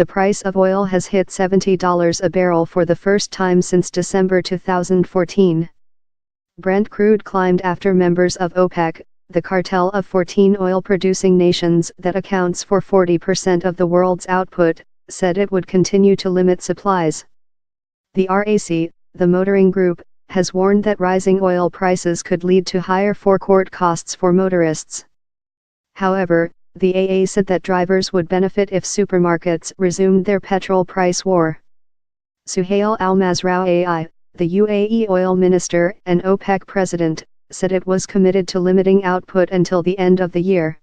The price of oil has hit $70 a barrel for the first time since December 2014. Brent crude climbed after members of OPEC, the cartel of 14 oil-producing nations that accounts for 40% of the world's output, said it would continue to limit supplies. The RAC, the motoring group, has warned that rising oil prices could lead to higher forecourt costs for motorists. However, the AA said that drivers would benefit if supermarkets resumed their petrol price war. Suhail Al-Mazrou AI, the UAE oil minister and OPEC president, said it was committed to limiting output until the end of the year.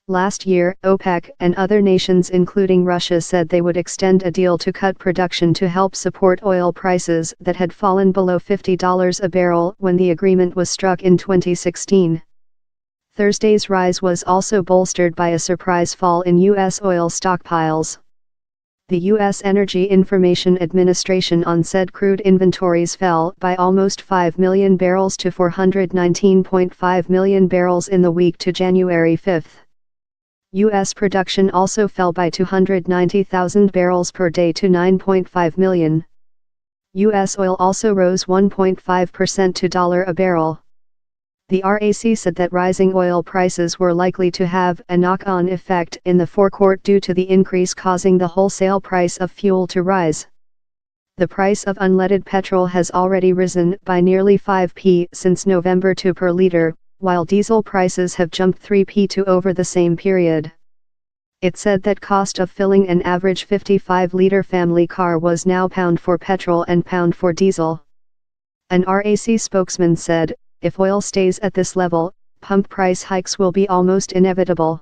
Last year, OPEC and other nations including Russia said they would extend a deal to cut production to help support oil prices that had fallen below $50 a barrel when the agreement was struck in 2016. Thursday's rise was also bolstered by a surprise fall in U.S. oil stockpiles. The U.S. Energy Information Administration said crude inventories fell by almost 5 million barrels to 419.5 million barrels in the week to January 5. U.S. production also fell by 290,000 barrels per day to 9.5 million. U.S. oil also rose 1.5% to $1 a barrel. The RAC said that rising oil prices were likely to have a knock-on effect in the forecourt due to the increase causing the wholesale price of fuel to rise. The price of unleaded petrol has already risen by nearly 5p since November per liter, while diesel prices have jumped 3p over the same period. It said that cost of filling an average 55-liter family car was now £1 for petrol and £1 for diesel. An RAC spokesman said, "If oil stays at this level, pump price hikes will be almost inevitable."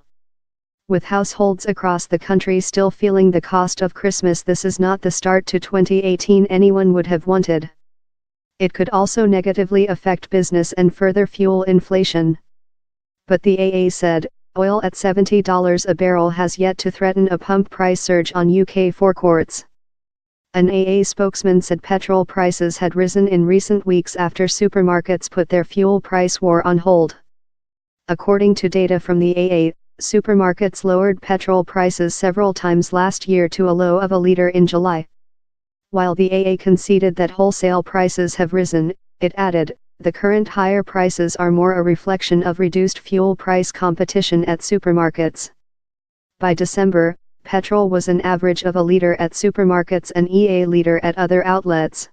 With households across the country still feeling the cost of Christmas, this is not the start to 2018 anyone would have wanted. It could also negatively affect business and further fuel inflation. But the AA said, oil at $70 a barrel has yet to threaten a pump price surge on UK forecourts. An AA spokesman said petrol prices had risen in recent weeks after supermarkets put their fuel price war on hold. According to data from the AA, supermarkets lowered petrol prices several times last year to a low of a litre in July. While the AA conceded that wholesale prices have risen, it added, the current higher prices are more a reflection of reduced fuel price competition at supermarkets. By December, petrol was an average of a litre at supermarkets and a litre at other outlets.